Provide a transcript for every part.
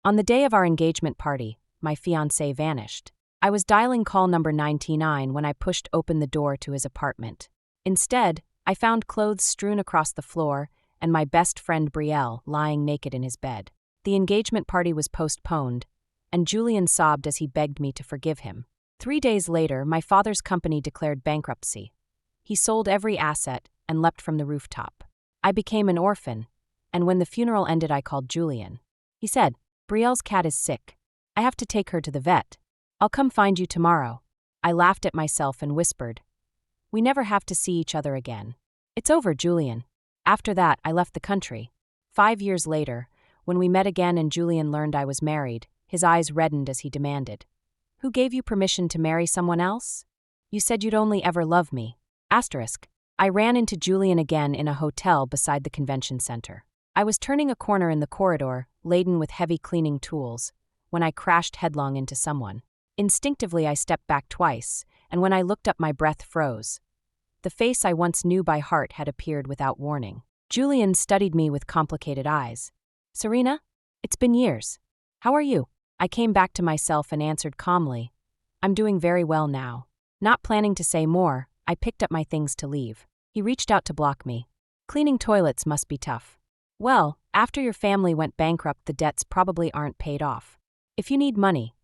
On the day of our engagement party, my fiancé vanished. I was dialing call number 99 when I pushed open the door to his apartment. Instead, I found clothes strewn across the floor and my best friend Belle lying naked in his bed. The engagement party was postponed, and Julian sobbed as he begged me to forgive him. 3 days later, my father's company declared bankruptcy. He sold every asset and leapt from the rooftop. I became an orphan, and when the funeral ended I called Julian. He said, "Brielle's cat is sick. I have to take her to the vet. I'll come find you tomorrow." I laughed at myself and whispered, "We never have to see each other again." "It's over, Julian." After that, I left the country. 5 years later, when we met again and Julian learned I was married, his eyes reddened as he demanded, "Who gave you permission to marry someone else? You said you'd only ever love me." Asterisk. I ran into Julian again in a hotel beside the convention center. I was turning a corner in the corridor, laden with heavy cleaning tools, when I crashed headlong into someone. Instinctively, I stepped back twice, and when I looked up, my breath froze. The face I once knew by heart had appeared without warning. Julian studied me with complicated eyes. "Serena? It's been years. How are you?" I came back to myself and answered calmly, "I'm doing very well now." Not planning to say more, I picked up my things to leave. He reached out to block me. "Cleaning toilets must be tough." "Well, after your family went bankrupt, the debts probably aren't paid off. If you need money."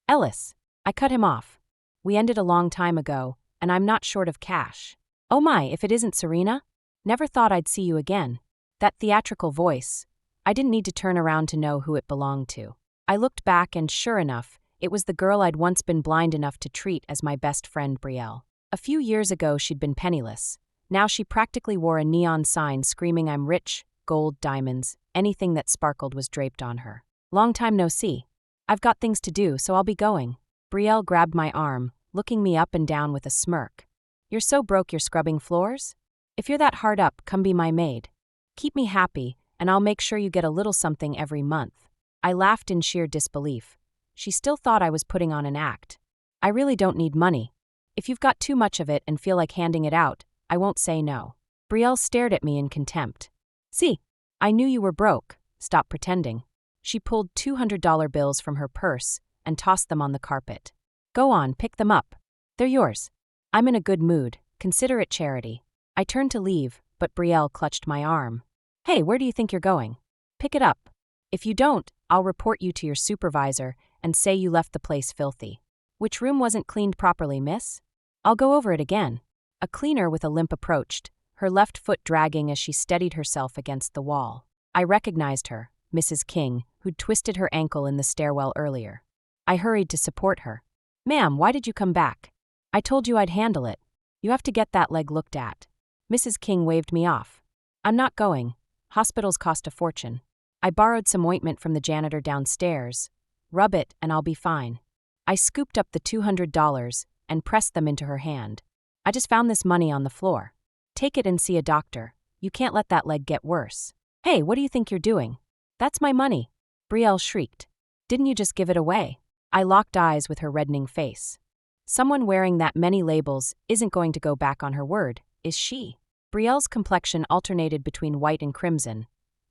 "Ellis." I cut him off. "We ended a long time ago, and I'm not short of cash." "Oh my, if it isn't Serena? Never thought I'd see you again." That theatrical voice. I didn't need to turn around to know who it belonged to. I looked back and sure enough, it was the girl I'd once been blind enough to treat as my best friend Belle. A few years ago she'd been penniless. Now she practically wore a neon sign screaming I'm rich, gold, diamonds, anything that sparkled was draped on her. "Long time no see. I've got things to do, so I'll be going." Belle grabbed my arm, looking me up and down with a smirk. "You're so broke you're scrubbing floors? If you're that hard up, come be my maid. Keep me happy, and I'll make sure you get a little something every month." I laughed in sheer disbelief. She still thought I was putting on an act. "I really don't need money. If you've got too much of it and feel like handing it out, I won't say no." Belle stared at me in contempt. "See, I knew you were broke. Stop pretending." She pulled $200 bills from her purse and tossed them on the carpet. "Go on, pick them up. They're yours." "I'm in a good mood. Consider it charity." I turned to leave, but Belle clutched my arm. "Hey, where do you think you're going? Pick it up. If you don't, I'll report you to your supervisor and say you left the place filthy." "Which room wasn't cleaned properly, miss?" "I'll go over it again." A cleaner with a limp approached, her left foot dragging as she steadied herself against the wall. I recognized her, Mrs. King, who'd twisted her ankle in the stairwell earlier. I hurried to support her. "Ma'am, why did you come back?" "I told you I'd handle it. You have to get that leg looked at." Mrs. King waved me off. "I'm not going. Hospitals cost a fortune." I borrowed some ointment from the janitor downstairs. "Rub it and I'll be fine." I scooped up the $200 and pressed them into her hand. "I just found this money on the floor. Take it and see a doctor. You can't let that leg get worse." "Hey, what do you think you're doing?" "That's my money," Belle shrieked. "Didn't you just give it away?" I locked eyes with her reddening face. Someone wearing that many labels isn't going to go back on her word, is she? Brielle's complexion alternated between white and crimson.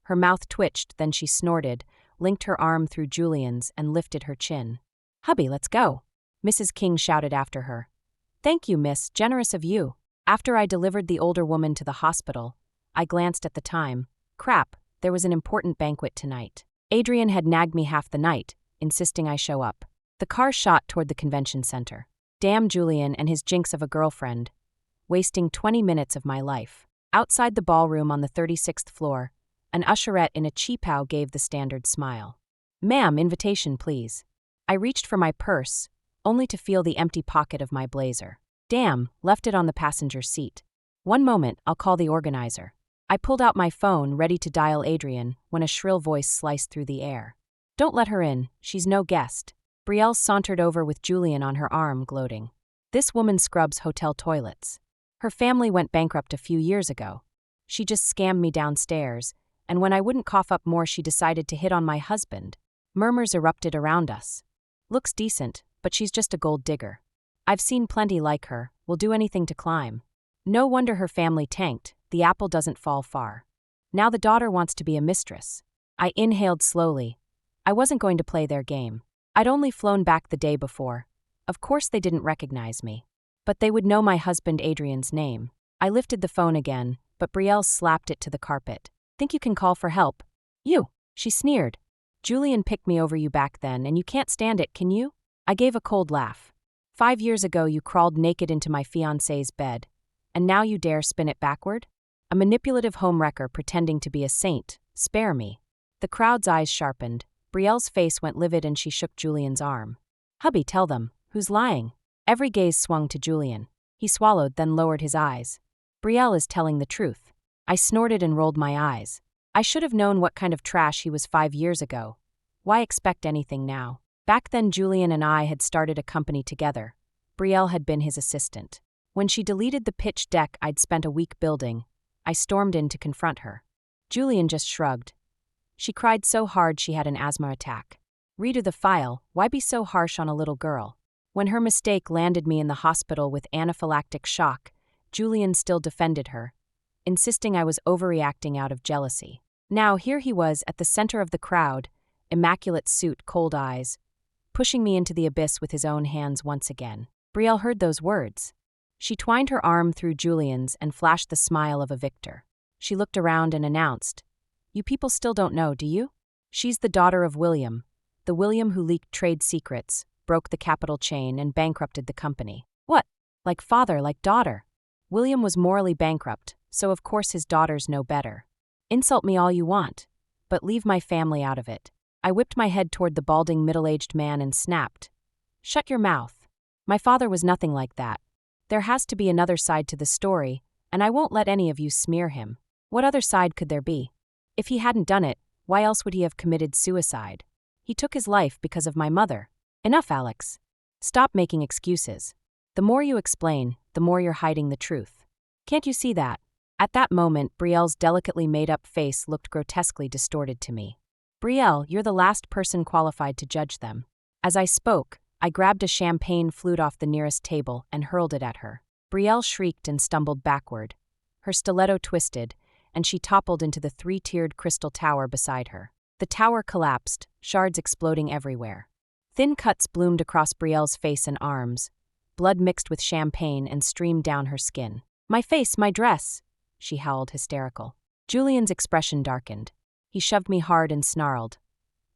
Her mouth twitched, then she snorted, linked her arm through Julian's, and lifted her chin. "Hubby, let's go," Mrs. King shouted after her. "Thank you, miss, generous of you." After I delivered the older woman to the hospital, I glanced at the time. Crap, there was an important banquet tonight. Adrienne had nagged me half the night, insisting I show up. The car shot toward the convention center. Damn Julian and his jinx of a girlfriend, wasting 20 minutes of my life. Outside the ballroom on the 36th floor, an usherette in a cheapao gave the standard smile. "Ma'am, invitation, please." I reached for my purse, only to feel the empty pocket of my blazer. Damn, left it on the passenger seat. "One moment, I'll call the organizer." I pulled out my phone, ready to dial Adrienne, when a shrill voice sliced through the air. "Don't let her in, she's no guest." Belle sauntered over with Julian on her arm, gloating. "This woman scrubs hotel toilets. Her family went bankrupt a few years ago. She just scammed me downstairs, and when I wouldn't cough up more she decided to hit on my husband." Murmurs erupted around us. "Looks decent, but she's just a gold digger. I've seen plenty like her, will do anything to climb. No wonder her family tanked, the apple doesn't fall far. Now the daughter wants to be a mistress." I inhaled slowly. I wasn't going to play their game. I'd only flown back the day before. Of course they didn't recognize me. But they would know my husband Adrienne's name. I lifted the phone again, but Belle slapped it to the carpet. Think you can call for help? You, she sneered. Julian picked me over you back then, and you can't stand it, can you? I gave a cold laugh. 5 years ago you crawled naked into my fiancé's bed, and now you dare spin it backward? A manipulative homewrecker pretending to be a saint. Spare me. The crowd's eyes sharpened. Belle's face went livid and she shook Julian's arm. Hubby, tell them. Who's lying? Every gaze swung to Julian. He swallowed, then lowered his eyes. Belle is telling the truth. I snorted and rolled my eyes. I should have known what kind of trash he was 5 years ago. Why expect anything now? Back then Julian and I had started a company together. Belle had been his assistant. When she deleted the pitch deck I'd spent a week building, I stormed in to confront her. Julian just shrugged. She cried so hard she had an asthma attack. Redo the file, why be so harsh on a little girl? When her mistake landed me in the hospital with anaphylactic shock, Julian still defended her, insisting I was overreacting out of jealousy. Now here he was at the center of the crowd, immaculate suit, cold eyes, pushing me into the abyss with his own hands once again. Belle heard those words. She twined her arm through Julian's and flashed the smile of a victor. She looked around and announced, "You people still don't know, do you? She's the daughter of William, the William who leaked trade secrets, broke the capital chain, and bankrupted the company." What? Like father, like daughter? William was morally bankrupt, so of course his daughters know better. Insult me all you want, but leave my family out of it. I whipped my head toward the balding middle-aged man and snapped, "Shut your mouth. My father was nothing like that. There has to be another side to the story, and I won't let any of you smear him." What other side could there be? If he hadn't done it, why else would he have committed suicide? He took his life because of my mother. Enough, Alex. Stop making excuses. The more you explain, the more you're hiding the truth. Can't you see that? At that moment, Belle's delicately made-up face looked grotesquely distorted to me. Belle, you're the last person qualified to judge them. As I spoke, I grabbed a champagne flute off the nearest table and hurled it at her. Belle shrieked and stumbled backward. Her stiletto twisted, and she toppled into the 3-tiered crystal tower beside her. The tower collapsed, shards exploding everywhere. Thin cuts bloomed across Belle's face and arms. Blood mixed with champagne and streamed down her skin. "My face, my dress!" she howled, hysterical. Julian's expression darkened. He shoved me hard and snarled,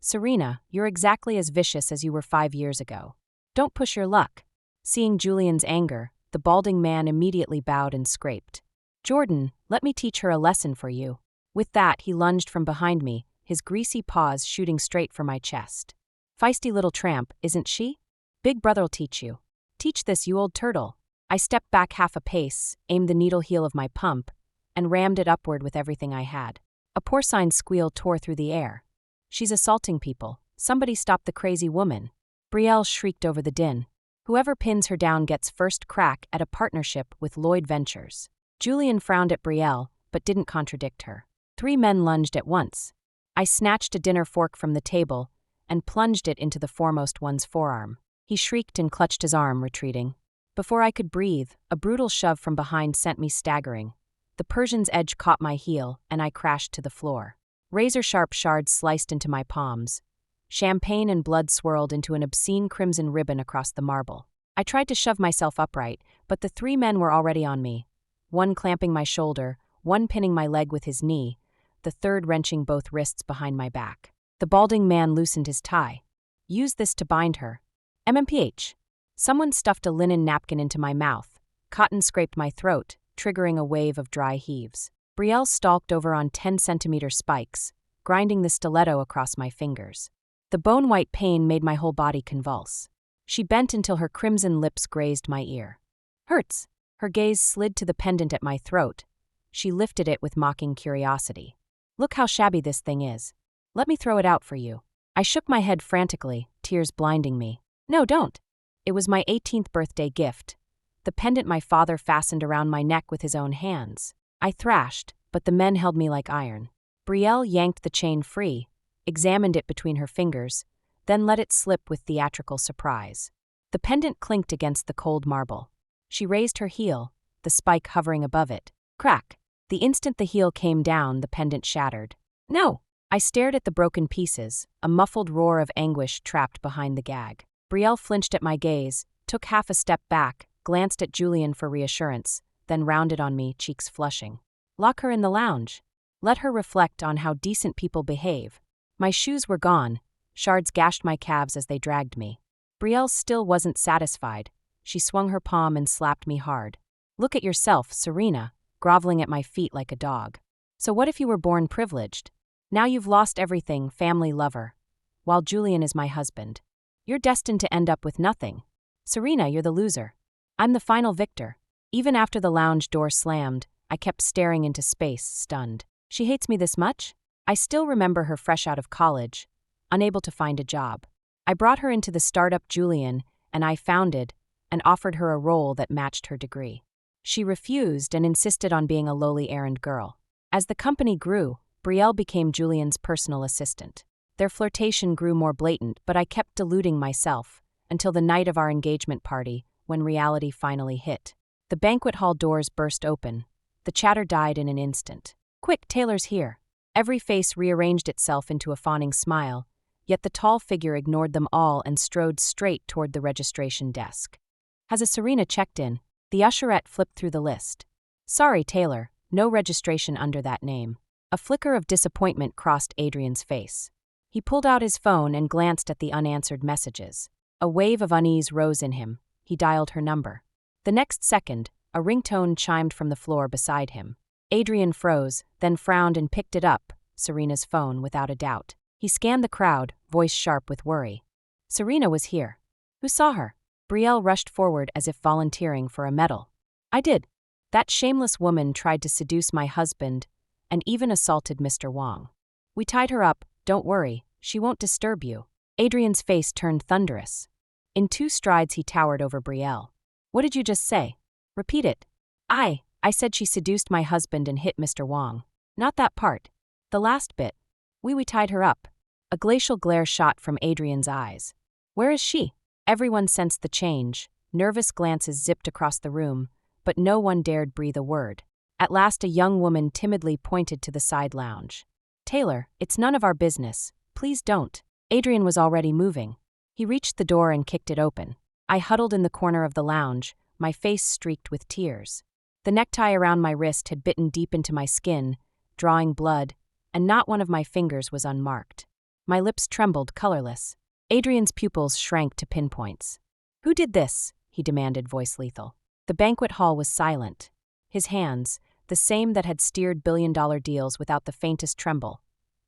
"Serena, you're exactly as vicious as you were 5 years ago. Don't push your luck." Seeing Julian's anger, the balding man immediately bowed and scraped. "Jordan, let me teach her a lesson for you." With that, he lunged from behind me, his greasy paws shooting straight for my chest. "Feisty little tramp, isn't she? Big brother'll teach you. Teach this, you old turtle." I stepped back half a pace, aimed the needle heel of my pump, and rammed it upward with everything I had. A porcine squeal tore through the air. "She's assaulting people. Somebody stop the crazy woman." Belle shrieked over the din. "Whoever pins her down gets first crack at a partnership with Lloyd Ventures." Julian frowned at Belle, but didn't contradict her. 3 men lunged at once. I snatched a dinner fork from the table and plunged it into the foremost one's forearm. He shrieked and clutched his arm, retreating. Before I could breathe, a brutal shove from behind sent me staggering. The Persian's edge caught my heel, and I crashed to the floor. Razor-sharp shards sliced into my palms. Champagne and blood swirled into an obscene crimson ribbon across the marble. I tried to shove myself upright, but the 3 men were already on me. One clamping my shoulder, one pinning my leg with his knee, the third wrenching both wrists behind my back. The balding man loosened his tie. "Use this to bind her." MMPH. Someone stuffed a linen napkin into my mouth. Cotton scraped my throat, triggering a wave of dry heaves. Belle stalked over on 10-centimeter spikes, grinding the stiletto across my fingers. The bone-white pain made my whole body convulse. She bent until her crimson lips grazed my ear. "Hurts." Her gaze slid to the pendant at my throat. She lifted it with mocking curiosity. "Look how shabby this thing is. Let me throw it out for you." I shook my head frantically, tears blinding me. "No, don't." It was my 18th birthday gift. The pendant my father fastened around my neck with his own hands. I thrashed, but the men held me like iron. Belle yanked the chain free, examined it between her fingers, then let it slip with theatrical surprise. The pendant clinked against the cold marble. She raised her heel, the spike hovering above it. Crack! The instant the heel came down, the pendant shattered. "No!" I stared at the broken pieces, a muffled roar of anguish trapped behind the gag. Brielle flinched at my gaze, took half a step back, glanced at Julian for reassurance, then rounded on me, cheeks flushing. Lock her in the lounge. Let her reflect on how decent people behave. My shoes were gone. Shards gashed my calves as they dragged me. Brielle still wasn't satisfied. She swung her palm and slapped me hard. Look at yourself, Serena, groveling at my feet like a dog. So what if you were born privileged? Now you've lost everything, family, lover. While Julian is my husband. You're destined to end up with nothing. Serena, you're the loser. I'm the final victor. Even after the lounge door slammed, I kept staring into space, stunned. She hates me this much? I still remember her fresh out of college, unable to find a job. I brought her into the startup Julian and I founded and offered her a role that matched her degree. She refused and insisted on being a lowly errand girl. As the company grew, Brielle became Julian's personal assistant. Their flirtation grew more blatant, but I kept deluding myself until the night of our engagement party, when reality finally hit. The banquet hall doors burst open. The chatter died in an instant. Quick, Taylor's here. Every face rearranged itself into a fawning smile, yet the tall figure ignored them all and strode straight toward the registration desk. Has a Serena checked in? The usherette flipped through the list. Sorry, Taylor, no registration under that name. A flicker of disappointment crossed Adrienne's face. He pulled out his phone and glanced at the unanswered messages. A wave of unease rose in him. He dialed her number. The next second, a ringtone chimed from the floor beside him. Adrienne froze, then frowned and picked it up, Serena's phone without a doubt. He scanned the crowd, voice sharp with worry. Serena was here. Who saw her? Brielle rushed forward as if volunteering for a medal. I did. That shameless woman tried to seduce my husband and even assaulted Mr. Wong. We tied her up, don't worry, she won't disturb you. Adrienne's face turned thunderous. In 2 strides he towered over Brielle. What did you just say? Repeat it. I said she seduced my husband and hit Mr. Wong. Not that part. The last bit. We tied her up. A glacial glare shot from Adrienne's eyes. Where is she? Everyone sensed the change. Nervous glances zipped across the room, but no one dared breathe a word. At last a young woman timidly pointed to the side lounge. Taylor, it's none of our business. Please don't. Adrienne was already moving. He reached the door and kicked it open. I huddled in the corner of the lounge, my face streaked with tears. The necktie around my wrist had bitten deep into my skin, drawing blood, and not one of my fingers was unmarked. My lips trembled, colorless. Adrienne's pupils shrank to pinpoints. Who did this? He demanded, voice lethal. The banquet hall was silent. His hands, the same that had steered billion-dollar deals without the faintest tremble,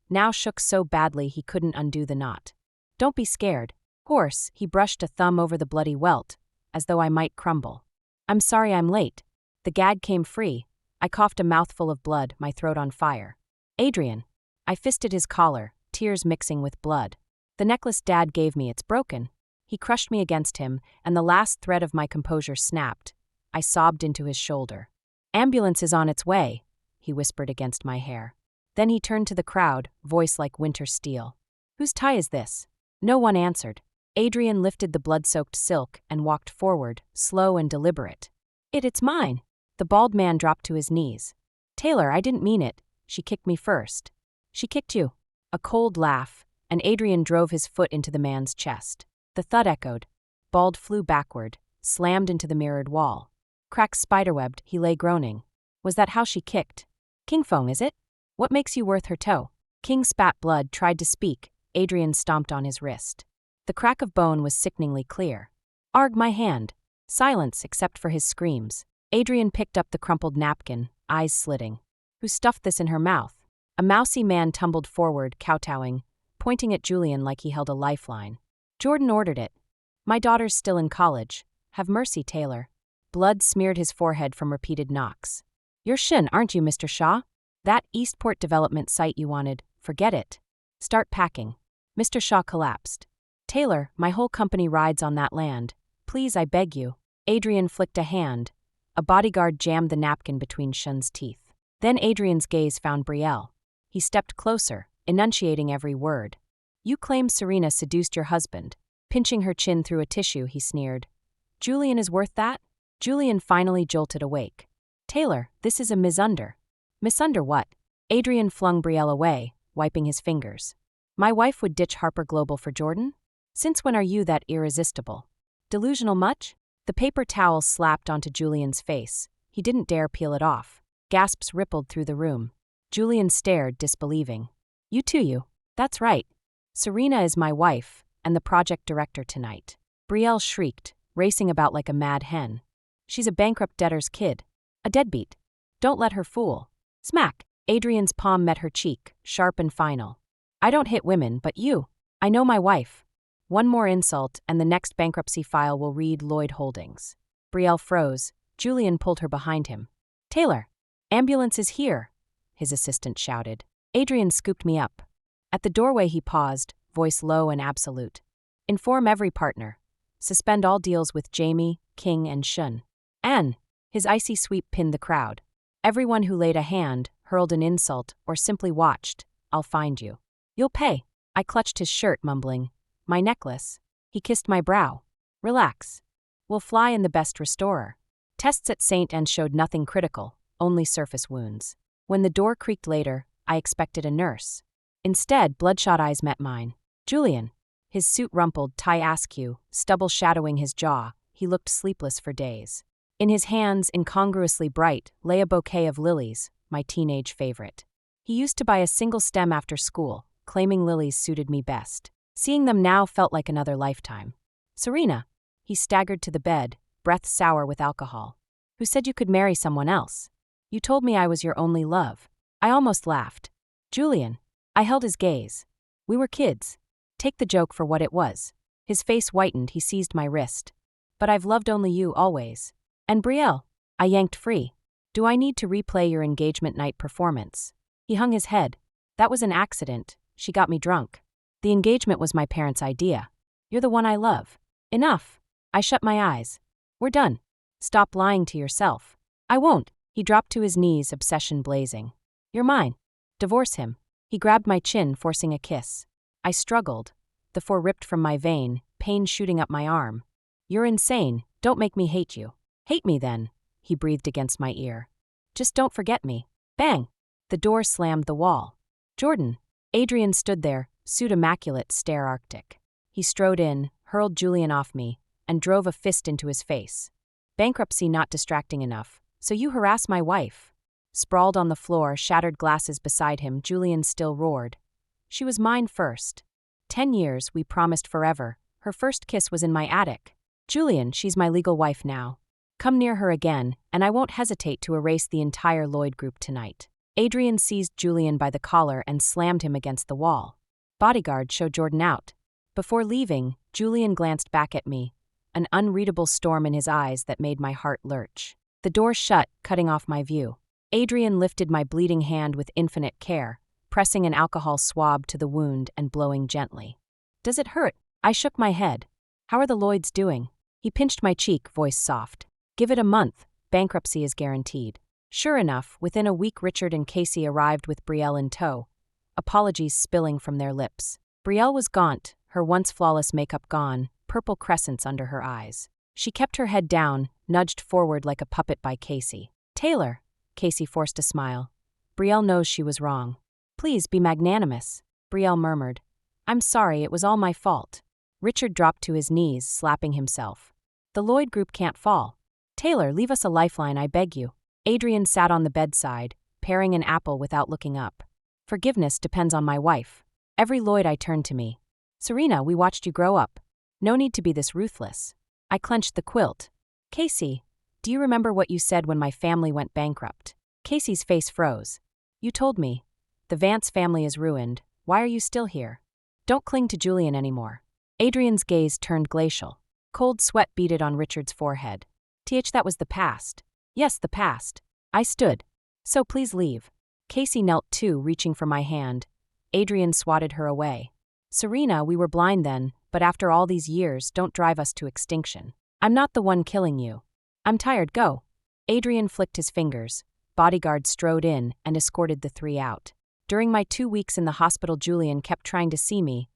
now shook so badly he couldn't undo the knot. Don't be scared. Horse, he brushed a thumb over the bloody welt, as though I might crumble. I'm sorry I'm late. The gag came free. I coughed a mouthful of blood, my throat on fire. Adrienne. I fisted his collar, tears mixing with blood. The necklace Dad gave me, it's broken. He crushed me against him, and the last thread of my composure snapped. I sobbed into his shoulder. Ambulance is on its way, he whispered against my hair. Then he turned to the crowd, voice like winter steel. Whose tie is this? No one answered. Adrienne lifted the blood-soaked silk and walked forward, slow and deliberate. It's mine. The bald man dropped to his knees. Taylor, I didn't mean it. She kicked me first. She kicked you. A cold laugh, and Adrienne drove his foot into the man's chest. The thud echoed. Bald flew backward, slammed into the mirrored wall. Cracks spiderwebbed, he lay groaning. Was that how she kicked? King Fong, is it? What makes you worth her toe? King spat blood, tried to speak. Adrienne stomped on his wrist. The crack of bone was sickeningly clear. Arg, my hand. Silence except for his screams. Adrienne picked up the crumpled napkin, eyes slitting. Who stuffed this in her mouth? A mousy man tumbled forward, kowtowing, pointing at Julian like he held a lifeline. Jordan ordered it. My daughter's still in college. Have mercy, Taylor. Blood smeared his forehead from repeated knocks. You're Shin, aren't you, Mr. Shaw? That Eastport development site you wanted, forget it. Start packing. Mr. Shaw collapsed. Taylor, my whole company rides on that land. Please, I beg you. Adrienne flicked a hand. A bodyguard jammed the napkin between Shun's teeth. Then Adrienne's gaze found Brielle. He stepped closer, enunciating every word. You claim Serena seduced your husband. Pinching her chin through a tissue, he sneered. Julian is worth that? Julian finally jolted awake. Taylor, this is a misunder. Misunder what? Adrienne flung Brielle away, wiping his fingers. My wife would ditch Harper Global for Jordan? Since when are you that irresistible? Delusional much? The paper towel slapped onto Julian's face. He didn't dare peel it off. Gasps rippled through the room. Julian stared, disbelieving. You too, you. That's right. Serena is my wife, and the project director tonight. Belle shrieked, racing about like a mad hen. She's a bankrupt debtor's kid. A deadbeat. Don't let her fool. Smack. Adrienne's palm met her cheek, sharp and final. I don't hit women, but you. I know my wife. One more insult, and the next bankruptcy file will read Lloyd Holdings. Belle froze. Julian pulled her behind him. Taylor. Ambulance is here, his assistant shouted. Adrienne scooped me up. At the doorway he paused, voice low and absolute. Inform every partner. Suspend all deals with Jamie, King, and Shun. Anne. His icy sweep pinned the crowd. Everyone who laid a hand, hurled an insult, or simply watched. I'll find you. You'll pay. I clutched his shirt, mumbling. My necklace. He kissed my brow. Relax. We'll fly in the best restorer. Tests at St. Anne showed nothing critical, only surface wounds. When the door creaked later, I expected a nurse. Instead, bloodshot eyes met mine. Julian. His suit rumpled, tie askew, stubble shadowing his jaw. He looked sleepless for days. In his hands, incongruously bright, lay a bouquet of lilies, my teenage favorite. He used to buy a single stem after school, claiming lilies suited me best. Seeing them now felt like another lifetime. Serena. He staggered to the bed, breath sour with alcohol. Who said you could marry someone else? You told me I was your only love. I almost laughed. Julian. I held his gaze. We were kids. Take the joke for what it was. His face whitened, he seized my wrist. But I've loved only you always. And Belle. I yanked free. Do I need to replay your engagement night performance? He hung his head. That was an accident. She got me drunk. The engagement was my parents' idea. You're the one I love. Enough. I shut my eyes. We're done. Stop lying to yourself. I won't. He dropped to his knees, obsession blazing. You're mine. Divorce him. He grabbed my chin, forcing a kiss. I struggled. The four ripped from my vein, pain shooting up my arm. You're insane. Don't make me hate you. Hate me then, he breathed against my ear. Just don't forget me. Bang! The door slammed the wall. Jordan. Adrienne stood there, suit immaculate, stare arctic. He strode in, hurled Julian off me, and drove a fist into his face. Bankruptcy not distracting enough, so you harass my wife. Sprawled on the floor, shattered glasses beside him, Julian still roared. She was mine first. 10 years, we promised forever. Her first kiss was in my attic. Julian, she's my legal wife now. Come near her again, and I won't hesitate to erase the entire Lloyd group tonight. Adrienne seized Julian by the collar and slammed him against the wall. Bodyguard, show Jordan out. Before leaving, Julian glanced back at me, an unreadable storm in his eyes that made my heart lurch. The door shut, cutting off my view. Adrienne lifted my bleeding hand with infinite care, pressing an alcohol swab to the wound and blowing gently. Does it hurt? I shook my head. How are the Lloyds doing? He pinched my cheek, voice soft. Give it a month. Bankruptcy is guaranteed. Sure enough, within a week Richard and Casey arrived with Belle in tow, apologies spilling from their lips. Belle was gaunt, her once flawless makeup gone, purple crescents under her eyes. She kept her head down, nudged forward like a puppet by Casey. Taylor. Casey forced a smile. Belle knows she was wrong. Please be magnanimous. Belle murmured. I'm sorry, it was all my fault. Richard dropped to his knees, slapping himself. The Lloyd group can't fall. Taylor, leave us a lifeline, I beg you. Adrienne sat on the bedside, paring an apple without looking up. Forgiveness depends on my wife. Every Lloyd I turned to me. Serena, we watched you grow up. No need to be this ruthless. I clenched the quilt. Casey, do you remember what you said when my family went bankrupt? Casey's face froze. You told me. The Vance family is ruined. Why are you still here? Don't cling to Julian anymore. Adrienne's gaze turned glacial. Cold sweat beaded on Richard's forehead. That was the past. Yes, the past. I stood. So please leave. Casey knelt too, reaching for my hand. Adrienne swatted her away. Serena, we were blind then, but after all these years, don't drive us to extinction. I'm not the one killing you. I'm tired, go. Adrienne flicked his fingers. Bodyguards strode in and escorted the three out. During my 2 weeks in the hospital, Julian kept trying to see me,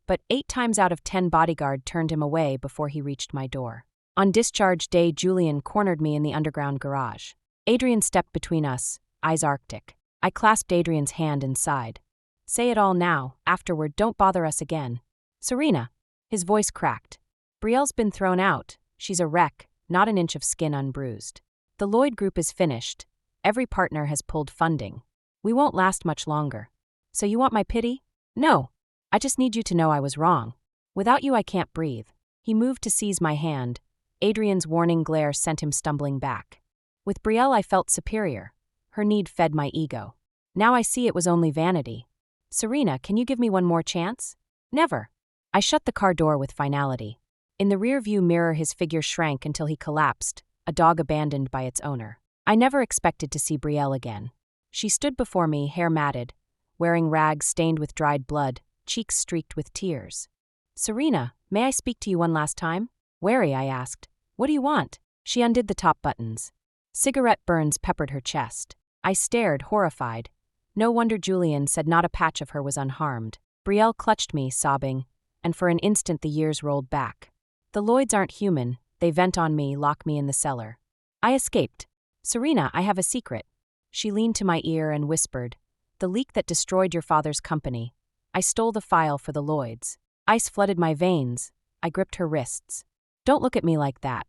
but 8 times out of 10 bodyguard turned him away before he reached my door. On discharge day, Julian cornered me in the underground garage. Adrienne stepped between us, eyes arctic. I clasped Adrienne's hand inside. Say it all now, afterward don't bother us again. Serena. His voice cracked. Brielle's been thrown out. She's a wreck, not an inch of skin unbruised. The Lloyd Group is finished. Every partner has pulled funding. We won't last much longer. So you want my pity? No. I just need you to know I was wrong. Without you I can't breathe. He moved to seize my hand. Adrienne's warning glare sent him stumbling back. With Brielle I felt superior. Her need fed my ego. Now I see it was only vanity. Serena, can you give me one more chance? Never. I shut the car door with finality. In the rear-view mirror his figure shrank until he collapsed, a dog abandoned by its owner. I never expected to see Brielle again. She stood before me, hair matted, wearing rags stained with dried blood, cheeks streaked with tears. Serena, may I speak to you one last time? Wary, I asked. What do you want? She undid the top buttons. Cigarette burns peppered her chest. I stared, horrified. No wonder Julian said not a patch of her was unharmed. Brielle clutched me, sobbing, and for an instant the years rolled back. The Lloyds aren't human. They vent on me, lock me in the cellar. I escaped. Serena, I have a secret. She leaned to my ear and whispered, the leak that destroyed your father's company. I stole the file for the Lloyds. Ice flooded my veins. I gripped her wrists. Don't look at me like that.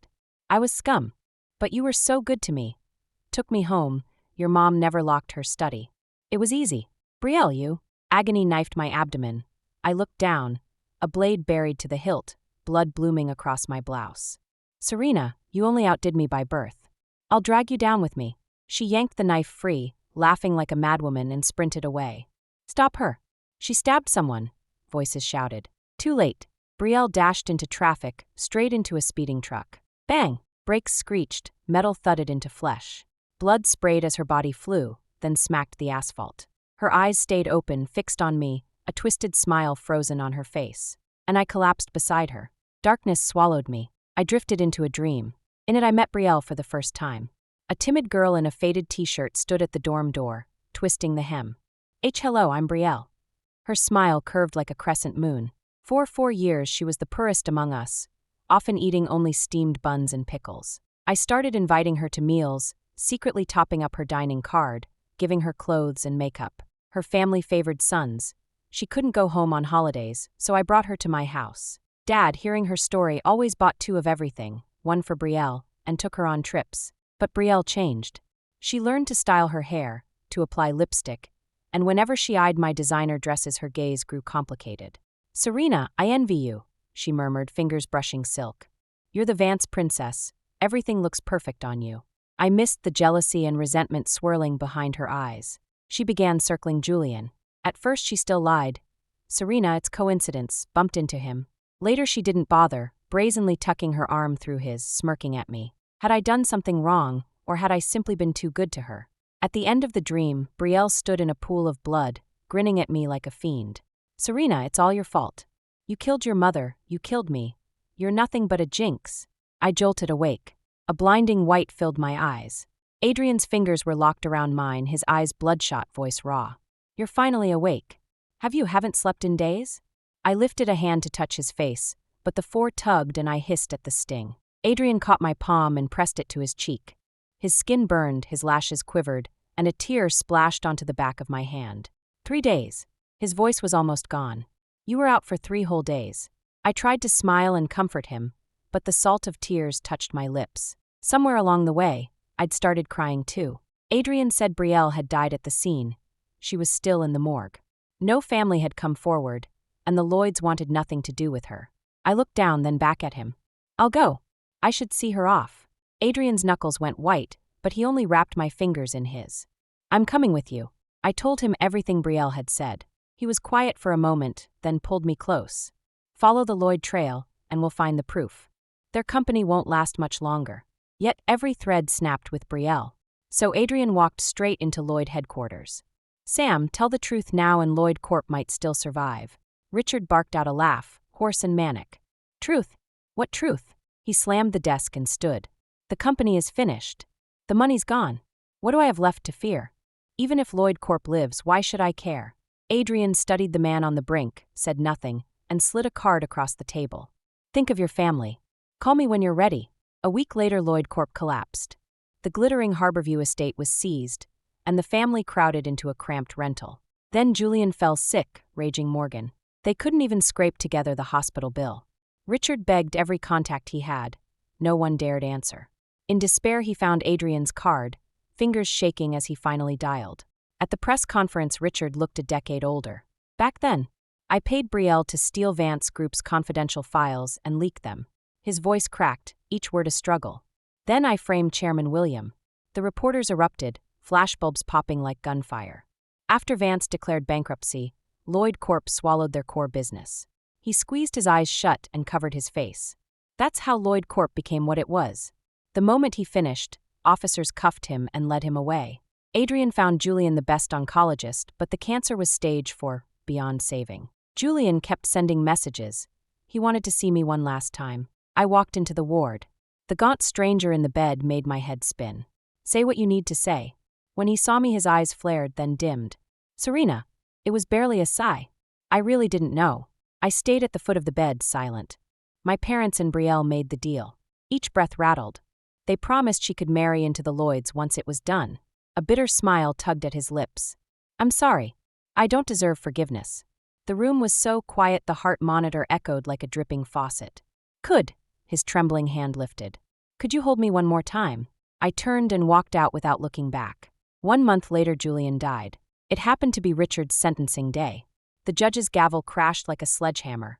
I was scum. But you were so good to me. Took me home. Your mom never locked her study. It was easy. Brielle, you. Agony knifed my abdomen. I looked down, a blade buried to the hilt, blood blooming across my blouse. Serena, you only outdid me by birth. I'll drag you down with me. She yanked the knife free, laughing like a madwoman, and sprinted away. Stop her. She stabbed someone, voices shouted. Too late. Brielle dashed into traffic, straight into a speeding truck. Bang! Brakes screeched, metal thudded into flesh. Blood sprayed as her body flew, then smacked the asphalt. Her eyes stayed open, fixed on me, a twisted smile frozen on her face. And I collapsed beside her. Darkness swallowed me. I drifted into a dream. In it I met Brielle for the first time. A timid girl in a faded t-shirt stood at the dorm door, twisting the hem. Hello, I'm Brielle. Her smile curved like a crescent moon. For 4 years she was the poorest among us, often eating only steamed buns and pickles. I started inviting her to meals, secretly topping up her dining card, giving her clothes and makeup. Her family favored sons. She couldn't go home on holidays, so I brought her to my house. Dad, hearing her story, always bought 2 of everything, 1 for Brielle, and took her on trips. But Brielle changed. She learned to style her hair, to apply lipstick, and whenever she eyed my designer dresses her gaze grew complicated. Serena, I envy you, she murmured, fingers brushing silk. You're the Vance princess. Everything looks perfect on you. I missed the jealousy and resentment swirling behind her eyes. She began circling Julian. At first she still lied. Serena, it's coincidence, bumped into him. Later she didn't bother, brazenly tucking her arm through his, smirking at me. Had I done something wrong, or had I simply been too good to her? At the end of the dream, Brielle stood in a pool of blood, grinning at me like a fiend. Serena, it's all your fault. You killed your mother, you killed me. You're nothing but a jinx. I jolted awake. A blinding white filled my eyes. Adrienne's fingers were locked around mine, his eyes bloodshot, voice raw. You're finally awake. Haven't slept in days? I lifted a hand to touch his face, but the 4 tugged and I hissed at the sting. Adrienne caught my palm and pressed it to his cheek. His skin burned, his lashes quivered, and a tear splashed onto the back of my hand. 3 days. His voice was almost gone. You were out for 3 whole days. I tried to smile and comfort him, but the salt of tears touched my lips. Somewhere along the way, I'd started crying too. Adrienne said Brielle had died at the scene. She was still in the morgue. No family had come forward, and the Lloyds wanted nothing to do with her. I looked down, then back at him. I'll go. I should see her off. Adrienne's knuckles went white, but he only wrapped my fingers in his. I'm coming with you. I told him everything Brielle had said. He was quiet for a moment, then pulled me close. Follow the Lloyd trail, and we'll find the proof. Their company won't last much longer. Yet every thread snapped with Brielle. So Adrienne walked straight into Lloyd headquarters. Sam, tell the truth now and Lloyd Corp might still survive. Richard barked out a laugh, hoarse and manic. Truth? What truth? He slammed the desk and stood. The company is finished. The money's gone. What do I have left to fear? Even if Lloyd Corp lives, why should I care? Adrienne studied the man on the brink, said nothing, and slid a card across the table. Think of your family. Call me when you're ready. A week later, Lloyd Corp collapsed. The glittering Harborview estate was seized, and the family crowded into a cramped rental. Then Julian fell sick, raging Morgan. They couldn't even scrape together the hospital bill. Richard begged every contact he had. No one dared answer. In despair, he found Adrienne's card, fingers shaking as he finally dialed. At the press conference, Richard looked a decade older. Back then, I paid Betrayal to steal Vance Group's confidential files and leak them. His voice cracked, each word a struggle. Then I framed Chairman William. The reporters erupted, flashbulbs popping like gunfire. After Vance declared bankruptcy, Lloyd Corp swallowed their core business. He squeezed his eyes shut and covered his face. That's how Lloyd Corp became what it was. The moment he finished, officers cuffed him and led him away. Adrienne found Julian the best oncologist, but the cancer was stage 4, beyond saving. Julian kept sending messages. He wanted to see me one last time. I walked into the ward. The gaunt stranger in the bed made my head spin. Say what you need to say. When he saw me, his eyes flared, then dimmed. Serena. It was barely a sigh. I really didn't know. I stayed at the foot of the bed, silent. My parents and Betrayal made the deal. Each breath rattled. They promised she could marry into the Lloyds once it was done. A bitter smile tugged at his lips. I'm sorry. I don't deserve forgiveness. The room was so quiet the heart monitor echoed like a dripping faucet. Could. His trembling hand lifted. Could you hold me one more time? I turned and walked out without looking back. 1 month later, Julian died. It happened to be Richard's sentencing day. The judge's gavel crashed like a sledgehammer.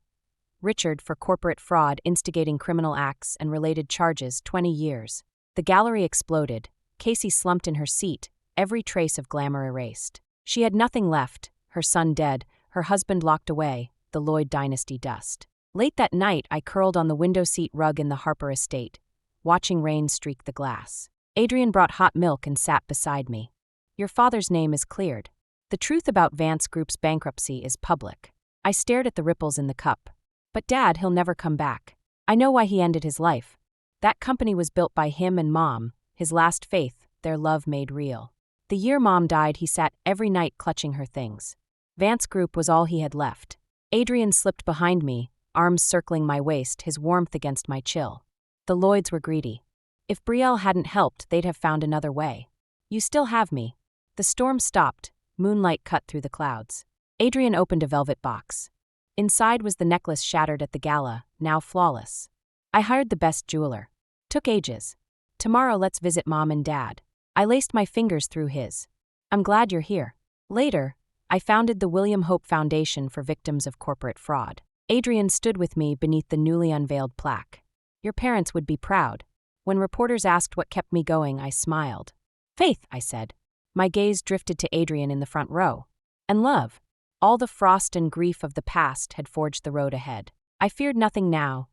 Richard, for corporate fraud, instigating criminal acts and related charges, 20 years. The gallery exploded. Casey slumped in her seat, every trace of glamour erased. She had nothing left, her son dead, her husband locked away, the Lloyd dynasty dust. Late that night, I curled on the window seat rug in the Harper estate, watching rain streak the glass. Adrienne brought hot milk and sat beside me. Your father's name is cleared. The truth about Vance Group's bankruptcy is public. I stared at the ripples in the cup. But Dad, he'll never come back. I know why he ended his life. That company was built by him and Mom, his last faith, their love made real. The year Mom died, he sat every night clutching her things. Vance Group was all he had left. Adrienne slipped behind me, arms circling my waist, his warmth against my chill. The Lloyds were greedy. If Betrayal hadn't helped, they'd have found another way. You still have me. The storm stopped. Moonlight cut through the clouds. Adrienne opened a velvet box. Inside was the necklace shattered at the gala, now flawless. I hired the best jeweler. Took ages. Tomorrow let's visit Mom and Dad. I laced my fingers through his. I'm glad you're here. Later, I founded the William Hope Foundation for Victims of Corporate Fraud. Adrienne stood with me beneath the newly unveiled plaque. Your parents would be proud. When reporters asked what kept me going, I smiled. Faith, I said. My gaze drifted to Adrienne in the front row. And love. All the frost and grief of the past had forged the road ahead. I feared nothing now.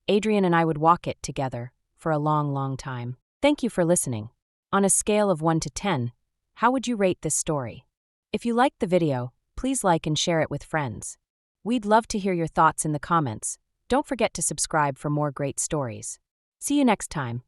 Adrienne and I would walk it together for a long, long time. Thank you for listening. On a scale of 1 to 10, how would you rate this story? If you liked the video, please like and share it with friends. We'd love to hear your thoughts in the comments. Don't forget to subscribe for more great stories. See you next time.